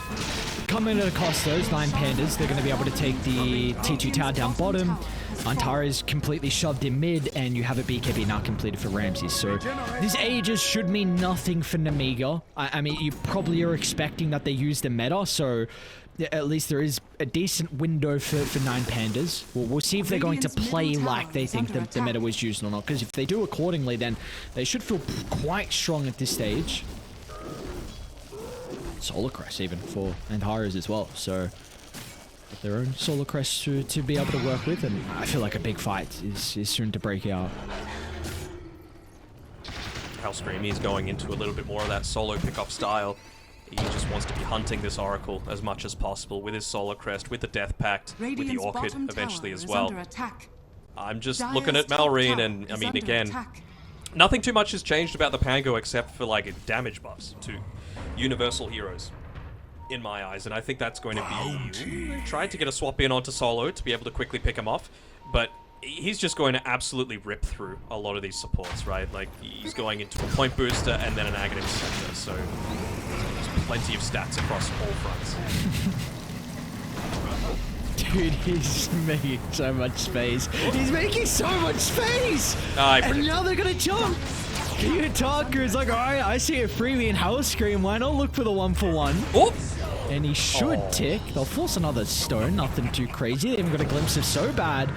coming at a cost, those 9Pandas. They're going to be able to take the T2 tower down bottom. Antara is completely shoved in mid, and you have a BKB now completed for Ramses. So these ages should mean nothing for Nemiga. I mean, you probably are expecting that they use the meta, so at least there is a decent window for 9Pandas. We'll see if they're going to play like they think the meta was used or not, because if they do accordingly, then they should feel quite strong at this stage. Solar Crest even for Antares as well, so their own Solar Crest to be able to work with, and I feel like a big fight is soon to break out. Hellscream is going into a little bit more of that solo pick-off style. He just wants to be hunting this Oracle as much as possible with his Solar Crest, with the Death Pact, with the Orchid eventually as well. I'm just looking at Malrine, and I mean, again, nothing too much has changed about the Pango except for like damage buffs to universal heroes, in my eyes, and I think that's going to be trying to get a swap in onto Solo to be able to quickly pick him off, but he's just going to absolutely rip through a lot of these supports, right? Like, he's going into a point booster and then an Aghanim Scepter, so there's plenty of stats across all fronts. Dude, he's making so much space. He's making so much space! And now they're gonna jump! Kiyotaka is like, alright, I see a freebie in Hellscream, why not look for the 1-for-1? Oh! And he should tick. They'll force another stone, nothing too crazy. They even got a glimpse of So Bad.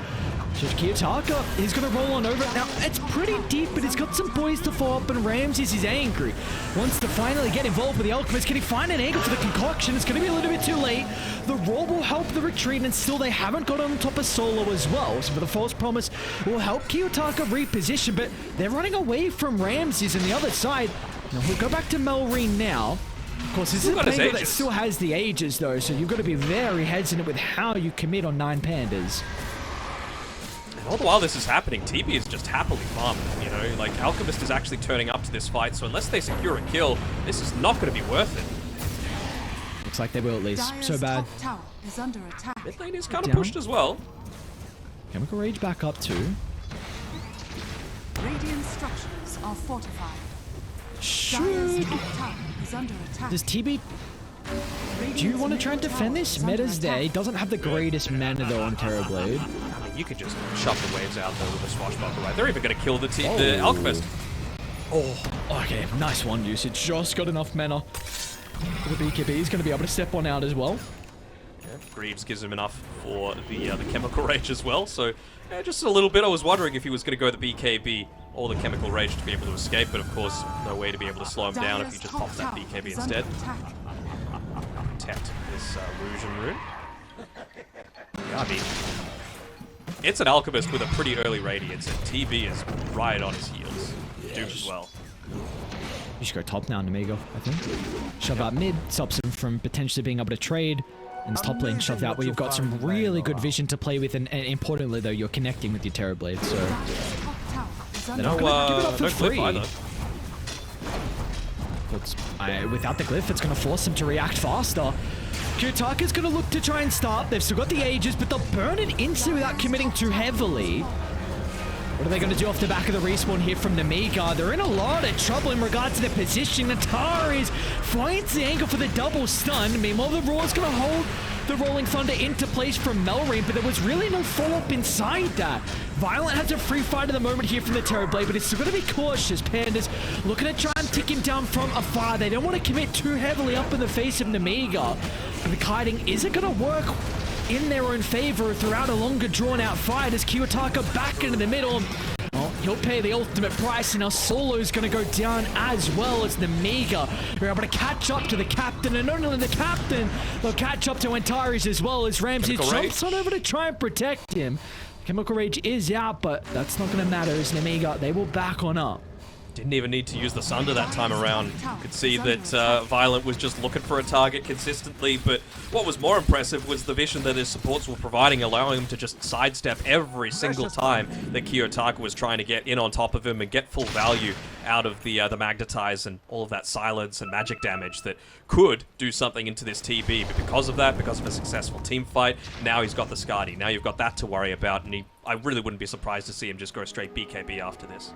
So Kiyotaka, he's going to roll on over it. Now, it's pretty deep, but he's got some boys to follow up, and Ramses is angry. Wants to finally get involved with the Alchemist. Can he find an angle for the concoction? It's going to be a little bit too late. The roll will help the retreat, and still they haven't got on top of Solo as well. So for the false promise will help Kiyotaka reposition, but they're running away from Ramses on the other side. Now, we'll go back to Melreen now. Of course, this is a player that still has the Aegis, though, so you've got to be very hesitant with how you commit on 9Pandas. All the while this is happening, TB is just happily farming, you know? Like, Alchemist is actually turning up to this fight, so unless they secure a kill, this is not going to be worth it. Looks like they will at least. So bad. Top tower is under attack. Mid lane is kind of pushed as well. Chemical Rage back up too. Radiant structures are fortified. Dire's Shoot! top tower is under attack. Does TB... Do you want to try and defend this? Meta's there. He doesn't have the greatest mana though on Terrorblade. I mean, you could just shove the waves out there with a swashbuckler, right? They're even going to kill the Alchemist. Oh, okay. Nice one usage. Just got enough mana. For the BKB, he's going to be able to step one out as well. Yeah, Greaves gives him enough for the Chemical Rage as well, so just a little bit. I was wondering if he was going to go the BKB or the Chemical Rage to be able to escape, but of course, no way to be able to slow him down if he just pops that BKB instead. Protect this Illusion Rune. Yeah, I mean, it's an Alchemist with a pretty early Radiance, and TB is right on his heels. Doom as well. You should go top now, Nemiga, I think. Shove out mid, stops him from potentially being able to trade. And this top lane shoved out where you've got some really good vision to play with, and importantly though, you're connecting with your Terrorblade, so... They're not gonna give it up for free. Either. Without the glyph, it's going to force him to react faster. Kiyotaka's going to look to try and start. They've still got the Aegis, but they'll burn it instantly without committing too heavily. What are they going to do off the back of the respawn here from Nemiga? They're in a lot of trouble in regards to their position. Ataris finds the angle for the double stun. Meanwhile, the Raw's going to hold the Rolling Thunder into place from Melreen, but there was really no follow-up inside that. Violent has a free fight at the moment here from the Terrorblade, but it's still going to be cautious. Pandas looking to try and tick him down from afar. They don't want to commit too heavily up in the face of Nemiga. But the kiting isn't going to work in their own favor throughout a longer drawn-out fight as Kiyotaka back into the middle. Well, he'll pay the ultimate price, and now Solo's going to go down as well as Nemiga. We're able to catch up to the captain, and not only the captain, they'll catch up to Antares as well as Ramsey jumps on over to try and protect him. Chemical Rage is out, but that's not going to matter as Nemiga, they will back on up. Didn't even need to use the Sunder that time around. You could see that Violent was just looking for a target consistently, but what was more impressive was the vision that his supports were providing, allowing him to just sidestep every single time that Kiyotaka was trying to get in on top of him and get full value out of the Magnetize and all of that silence and magic damage that could do something into this TB. But because of that, because of a successful team fight, now he's got the Skadi. Now you've got that to worry about, and I really wouldn't be surprised to see him just go straight BKB after this.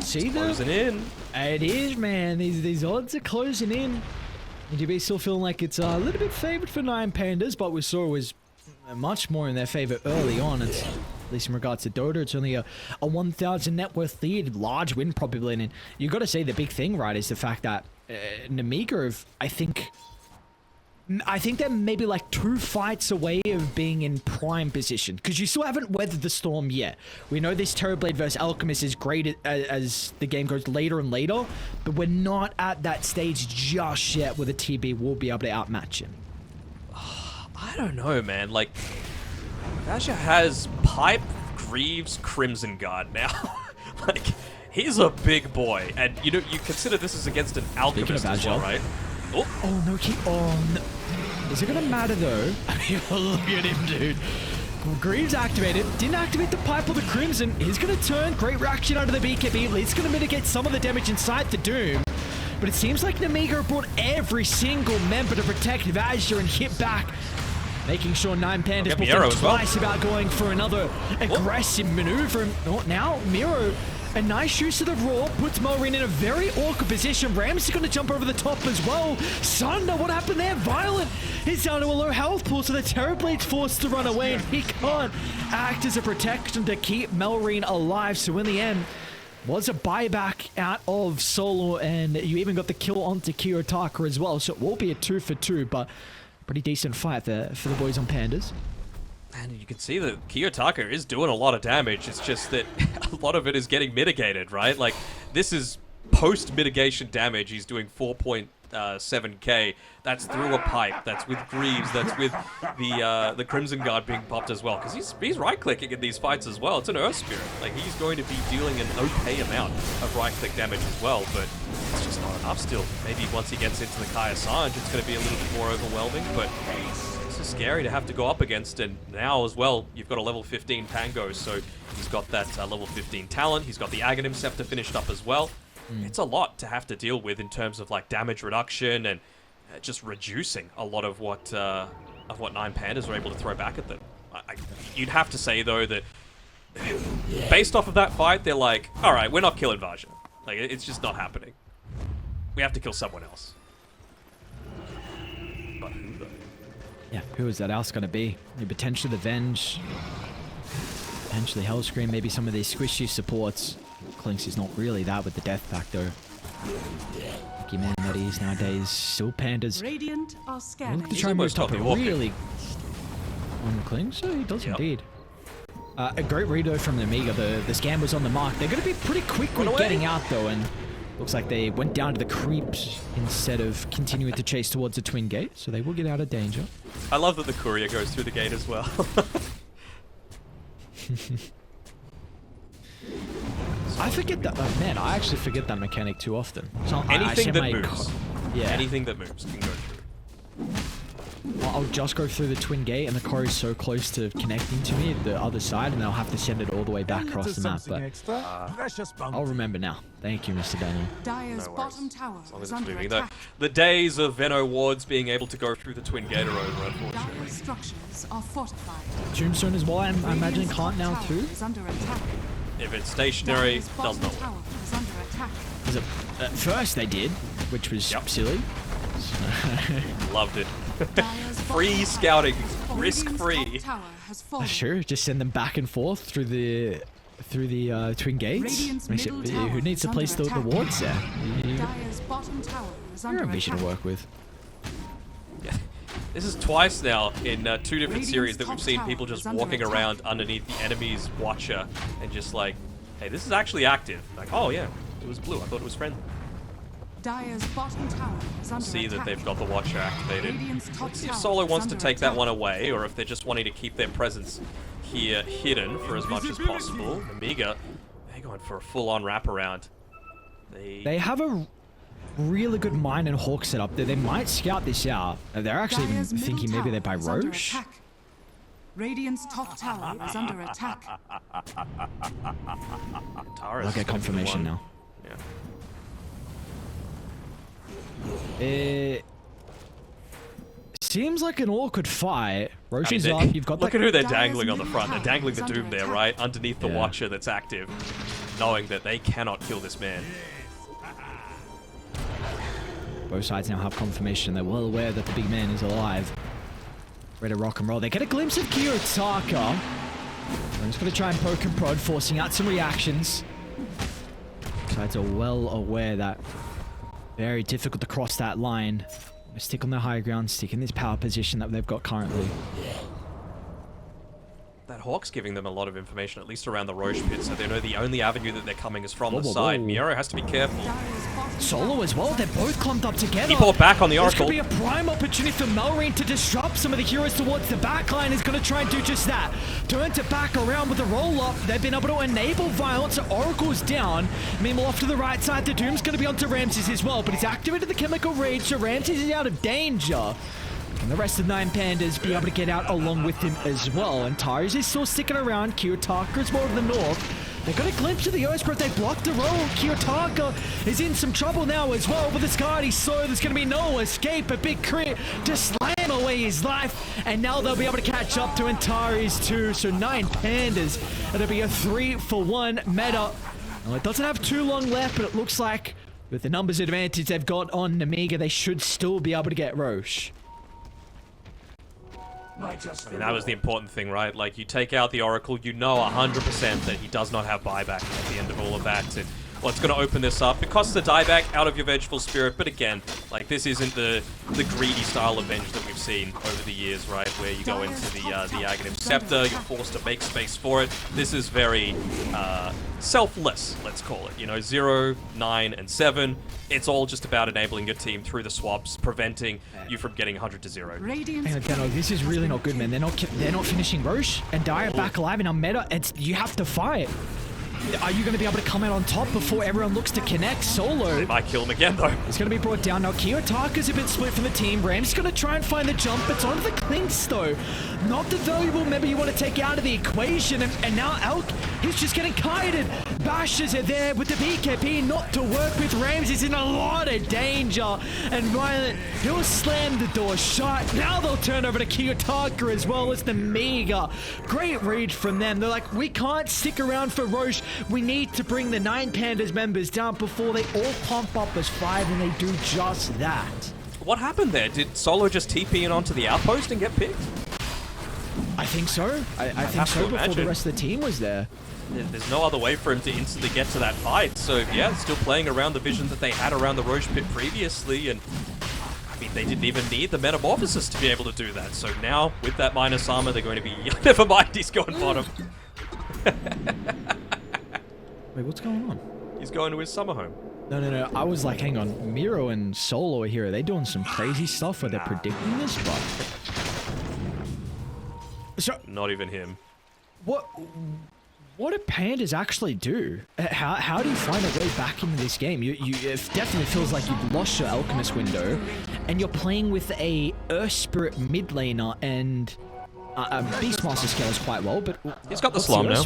See that? Closing in. It is, man. These odds are closing in. EGB still feeling like it's a little bit favored for 9Pandas, but we saw it was much more in their favor early on. It's, at least in regards to Dota, it's only a 1,000 net worth lead, large win probably. And you got to say the big thing, right, is the fact that Nemiga, I think they're maybe like 2 fights away of being in prime position, because you still haven't weathered the storm yet. We know this Terrorblade versus Alchemist is great as the game goes later and later, but we're not at that stage just yet where the TB will be able to outmatch him. I don't know, man. Like, Vasha has Pipe, Greaves, Crimson Guard now. Like, he's a big boy, and you know, you consider this is against an Alchemist as well, right? Oh no, keep on. Is it gonna matter though? I mean, look at him, dude. Greaves activated, didn't activate the pipe or the Crimson. He's gonna turn, great reaction out of the BKB. It's gonna mitigate some of the damage inside the Doom. But it seems like Nemiga brought every single member to protect Vazja and hit back. Making sure 9Pandas will think twice about going for another aggressive maneuver. Oh, now Miro, a nice use of the Raw, puts Melreen in a very awkward position. Ramsey's going to jump over the top as well. Sunder, what happened there? Violent is down to a low health pool, so the Terrorblade's forced to run away, and he can't act as a protection to keep Melreen alive. So in the end, was a buyback out of Solo, and you even got the kill onto Kiyotaka as well, so it will be a 2 for 2, but pretty decent fight there for the boys on Pandas. And you can see that Kiyotaka is doing a lot of damage. It's just that a lot of it is getting mitigated, right? Like, this is post-mitigation damage. He's doing 4.7k. That's through a pipe. That's with Greaves. That's with the Crimson Guard being popped as well. Because he's right-clicking in these fights as well. It's an Earth Spirit. Like, he's going to be dealing an okay amount of right-click damage as well, but it's just not enough still. Maybe once he gets into the Kaya Sanj, it's going to be a little bit more overwhelming, but it's just scary to have to go up against. And now as well, you've got a level 15 Pango, so he's got that level 15 talent. He's got the Aghanim Scepter finished up as well. It's a lot to have to deal with in terms of like damage reduction and just reducing a lot of what 9Pandas are able to throw back at them. You'd have to say though that based off of that fight, they're like, all right, we're not killing Vaja. Like, it's just not happening. We have to kill someone else. But who though? Yeah, who is that else going to be? Potentially the Venge, potentially Hellscream, maybe some of these squishy supports. Clinks is not really that with the death factor. Lucky man that he is nowadays. Still Pandas. Radiant are scanning. Look to try and move top really on Clinks. So he does Yep. indeed. A great read though from Nemiga. The scam was on the mark. They're going to be pretty quick with getting out though, and looks like they went down to the creeps instead of continuing to chase towards the twin gate, so they will get out of danger. I love that the courier goes through the gate as well. I forget that, man, I actually forget that mechanic too often. So Anything that might moves. Yeah. Anything that moves can go through. I'll just go through the twin gate, and the core is so close to connecting to me, the other side, and I'll have to send it all the way back across the map. But I'll remember now. Thank you, Mr. Daniel. Dyer's No worries. bottom tower As long is as it's under moving. attack. The days of Venno wards being able to go through the twin gate are over, unfortunately. Dyer's structures are fortified. Tombstone as well, I imagine Radiant's can't now top too. tower is under attack. If it's stationary, Dyer's does bottom not work. tower is under attack. 'Cause at first they did, which was Yep. silly. Loved it. Dyer's Free bottom scouting, tower- risk-free. Radiant's top tower has fallen. Sure, just send them back and forth through the twin gates. Radiant's Makes it, middle tower who needs to is place the under attack. wards there? Dyer's bottom tower is You're under a vision attack. to work with. This is twice now in 2 different Radiant's series that top we've seen tower people just is under walking attack. around underneath the enemy's watcher and just like, hey, this is actually active. Like, oh yeah, it was blue. I thought it was friendly. Dyer's bottom tower is under See attack. that they've got the watcher activated. Radiant's top Let's see if tower Solo is wants to under take that attack. one away, or if they're just wanting to keep their presence here hidden for as much as possible. Nemiga, they're going for a full-on wraparound. They have a really good mine and hawk setup there. They might scout this out. They're actually even Dyer's middle thinking maybe they tower buy is under Roche. attack. Radiant's top tower is under attack. Tara's I'll get gonna be the confirmation one. now. Yeah. It seems like an awkward fight. Roche I mean, is they- up. You've got look the at who they're Dyer's dangling on the middle front. They're tower dangling is the under Doom there, attack. right? Underneath the Yeah. Watcher that's active. Knowing that they cannot kill this man. Both sides now have confirmation. They're well aware that the big man is alive. Ready to rock and roll. They get a glimpse of Kiyotaka. I'm just going to try and poke and prod, forcing out some reactions. Sides are well aware that very difficult to cross that line. Stick on the high ground, stick in this power position that they've got currently. That Hawk's giving them a lot of information, at least around the Roche pit, so they know the only avenue that they're coming is from Whoa, the whoa, side. whoa. Miero has to be careful. Dyer's bottom Solo tower as well, they're both clumped up together. He bought back on the This Oracle. could be a prime opportunity for Melrine to disrupt some of the heroes towards the backline. Is going to try and do just that. Turn to back around with a roll-up. They've been able to enable violence. So Oracle's down. Meanwhile, off to the right side, the Doom's going to be onto Ramses as well, but he's activated the Chemical Rage, so Ramses is out of danger. And the rest of 9Pandas be able to get out along with him as well. And Tyrese is still sticking around. Kiyotaka is more to the north. They got a glimpse of the Earth, but they blocked the road. Kiyotaka is in some trouble now as well. With this guard, he's so there's going to be no escape. A big crit to slam away his life. And now they'll be able to catch up to Antares too. So 9Pandas, it'll be a 3-for-1 meta. Well, it doesn't have too long left, but it looks like with the numbers advantage they've got on Nemiga, they should still be able to get Roche. I mean, that was the important thing, right? Like, you take out the Oracle, you know 100% that he does not have buyback at the end of all of that. And, well, it's going to open this up. It costs a dieback out of your Vengeful Spirit, but again, like, this isn't the greedy style of Venge that we've seen over the years, right? Where you go into the Aghanim Scepter, you're forced to make space for it. This is very selfless, let's call it. You know, 0, 9, and 7. It's all just about enabling your team through the swaps, preventing you from getting 100 to 0. Danog, this is really not good, man. They're not finishing Roche and Dire back alive in our meta. You have to fight. Are you going to be able to come out on top before everyone looks to connect? Solo. They might kill him again, though. It's going to be brought down. Now, Kiyotaka's a bit split from the team. Ram's going to try and find the jump. It's onto the Clinks, though. Not the valuable member you want to take out of the equation. And now Elk, he's just getting kited. Bashes are there with the BKB not to work with. Rams is in a lot of danger. And Violent, he'll slam the door shut. Now they'll turn over to Kiyotaka as well as the Nemiga. Great read from them. They're like, we can't stick around for Roche. We need to bring the 9Pandas members down before they all pump up as 5, and they do just that. What happened there? Did Solo just TP in onto the outpost and get picked? I think so. I think so before the rest of the team was there. There's no other way for him to instantly get to that fight. So, yeah, still playing around the vision that they had around the Roche pit previously. And, I mean, they didn't even need the Metamorphosis to be able to do that. So now, with that minus armor, they're going to be... Never mind, he's going bottom. Wait, what's going on? He's going to his summer home. No. I was like, hang on. Miro and Solo are here. Are they doing some crazy stuff where they're predicting this? But... So, not even him. What do Pandas actually do? How do you find a way back into this game? It definitely feels like you've lost your Alchemist window, and you're playing with a Earth Spirit mid laner, and Beastmaster scales quite well, but he's got the Slum now.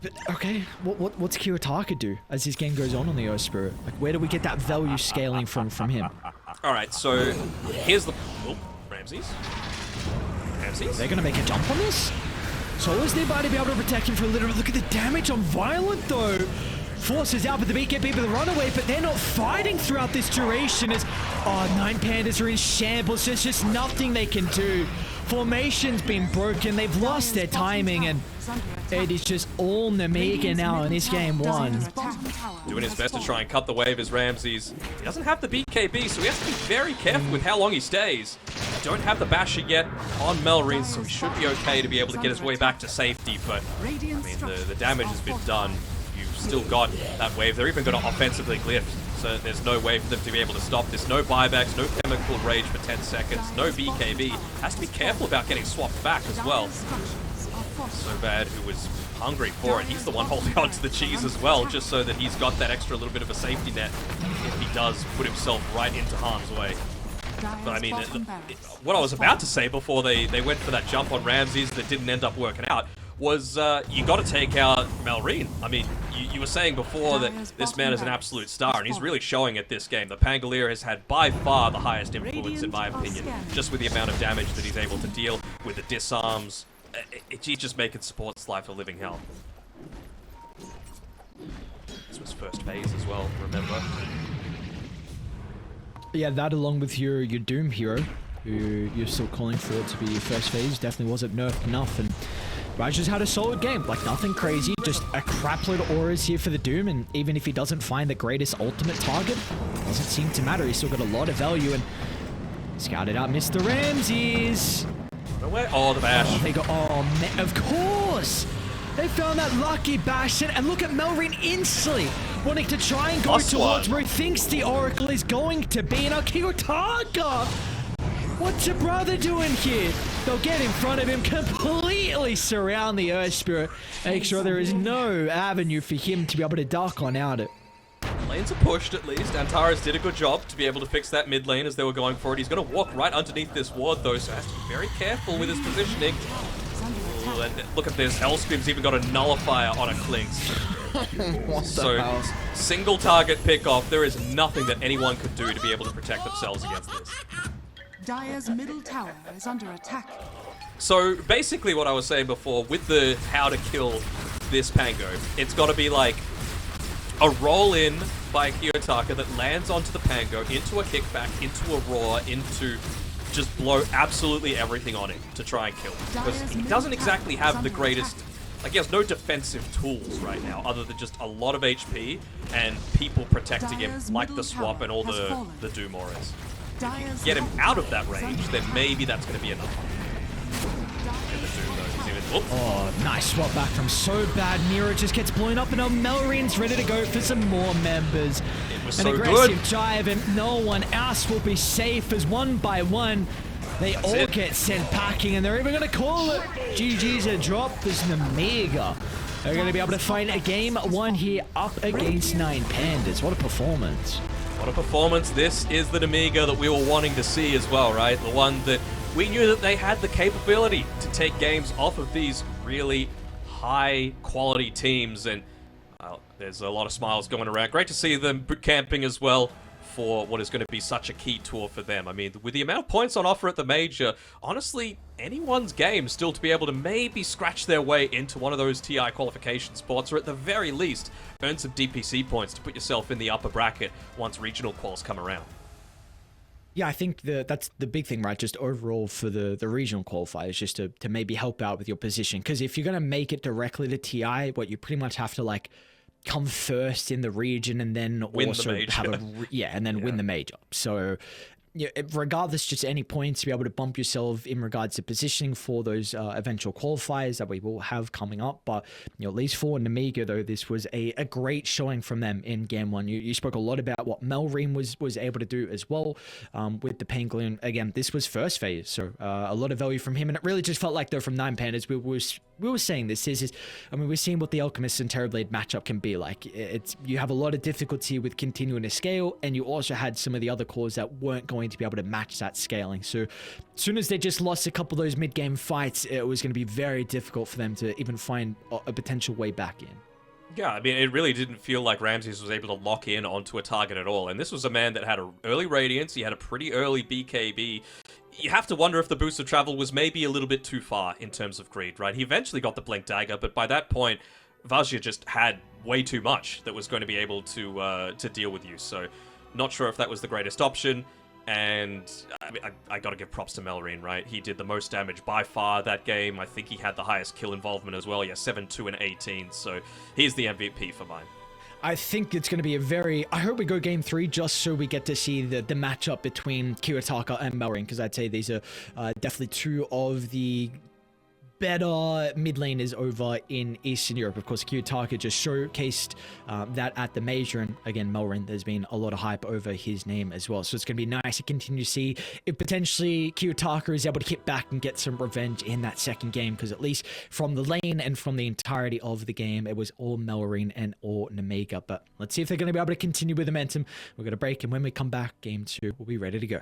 But, okay, what's Kiyotaka do as this game goes on the Earth Spirit? Like, where do we get that value scaling from him? Alright, so here's the... Oh, Ramses. They're gonna make a jump on this? Solo's nearby to be able to protect him for a little bit. Look at the damage on Violent, though. Forces out, but the BKB for the runaway, but they're not fighting throughout this duration as... Oh, 9Pandas are in shambles. There's just nothing they can do. Formation's been broken. They've lost their timing, and it is just all Nemiga now in this game 1. Doing his best to try and cut the wave as Ramses. He doesn't have the BKB, so he has to be very careful with how long he stays. Don't have the basher yet on Melrine, so he should be okay to be able to get his way back to safety, but I mean, the damage has been done. You've still got that wave. They're even going to offensively glyph, so there's no way for them to be able to stop this. No buybacks, no chemical rage for 10 seconds, no BKB. Has to be careful about getting swapped back as well. So bad who was hungry for it. He's the one holding on to the cheese as well, just so that he's got that extra little bit of a safety net if he does put himself right into harm's way. But I mean, what I was about to say before they went for that jump on Ramses that didn't end up working out was you got to take out Melrine. I mean, you were saying before that this man is an absolute star, and he's really showing it this game. The Pangolier has had by far the highest influence, in my opinion, just with the amount of damage that he's able to deal with the disarms. He's just making support's life a living hell. This was first phase as well, remember? Yeah, that along with your Doom hero, who you're still calling for to be your first phase, definitely wasn't nerfed enough, and Raj just had a solid game. Like, nothing crazy, just a crapload of auras here for the Doom, and even if he doesn't find the greatest ultimate target, it doesn't seem to matter. He's still got a lot of value, and scouted out Mr. Ramses. Oh, the bash. They go, oh, man, of course! They found that lucky bash, and look at Melrine instantly wanting to try and go towards where he thinks the Oracle is going to be. Now, Kiyotaka! What's your brother doing here? They'll get in front of him, completely surround the Earth Spirit, make sure there is no avenue for him to be able to duck on out it. Lanes are pushed at least. Antares did a good job to be able to fix that mid lane as they were going for it. He's going to walk right underneath this ward though, so has to be very careful with his positioning. Ooh, and look at this, Hellscream's even got a nullifier on a Clinks. So, single target pick off. There is nothing that anyone could do to be able to protect themselves against this. Dire's middle tower is under attack. So basically what I was saying before, with the how to kill this Pango, it's got to be like a roll-in by Kiyotaka that lands onto the Pango, into a kickback, into a roar, into just blow absolutely everything on him to try and kill him. Because he doesn't exactly have the greatest... Like, he has no defensive tools right now, other than just a lot of HP and people protecting him, like the Swap and all the Doom auras. If you can get him out of that range, then maybe that's going to be enough. And the Doom, though, is even... Oh, nice swap back from so bad. Nero just gets blown up, and now Melrin's ready to go for some more members. It was An so aggressive good. Jive, and no one else will be safe as one by one, they all get sent packing, and they're even going to call it GG's a drop. This Nemiga. They're going to be able to find a game one here up against 9Pandas. What a performance. What a performance. This is the Nemiga that we were wanting to see as well, right? The one that we knew that they had the capability to take games off of these really high quality teams, and there's a lot of smiles going around. Great to see them boot camping as well for what is going to be such a key tour for them. I mean, with the amount of points on offer at the Major, honestly, anyone's game still to be able to maybe scratch their way into one of those TI qualification spots, or at the very least, earn some DPC points to put yourself in the upper bracket once regional quals come around. Yeah, I think that's the big thing, right? Just overall for the regional qualifiers, just to maybe help out with your position. Because if you're going to make it directly to TI, you pretty much have to, like, come first in the region and then win also the have win the major. So regardless, just any points to be able to bump yourself in regards to positioning for those eventual qualifiers that we will have coming up. But at least for Nemiga, though, this was a great showing from them in game one. You spoke a lot about what Melrin was able to do as well with the Penguin. Again, this was first phase, so a lot of value from him, and it really just felt like, though, from 9Pandas, we were saying this is I mean, we're seeing what the Alchemist and Terrorblade matchup can be like. You have a lot of difficulty with continuing to scale, and you also had some of the other cores that weren't going to be able to match that scaling. So as soon as they just lost a couple of those mid-game fights, it was going to be very difficult for them to even find a potential way back in. Yeah, I mean, it really didn't feel like Ramses was able to lock in onto a target at all. And this was a man that had an early Radiance, he had a pretty early BKB. You have to wonder if the boost of travel was maybe a little bit too far in terms of greed, right? He eventually got the Blink Dagger, but by that point, Vajra just had way too much that was going to be able to deal with you. So, not sure if that was the greatest option. And I got to give props to Melrin, right? He did the most damage by far that game. I think he had the highest kill involvement as well. Yeah, 7, 2, and 18. So he's the MVP for mine. I think it's going to be I hope we go game 3 just so we get to see the matchup between Kiyotaka and Melrin, because I'd say these are definitely two of the better mid laners over in Eastern Europe. Of course, Kiyotaka just showcased that at the Major, and again, Melrin, there's been a lot of hype over his name as well. So it's going to be nice to continue to see if potentially Kiyotaka is able to hit back and get some revenge in that second game, because at least from the lane and from the entirety of the game, it was all Melrin and all Nemiga. But let's see if they're going to be able to continue with momentum. We're going to break, and when we come back, game 2 we'll be ready to go.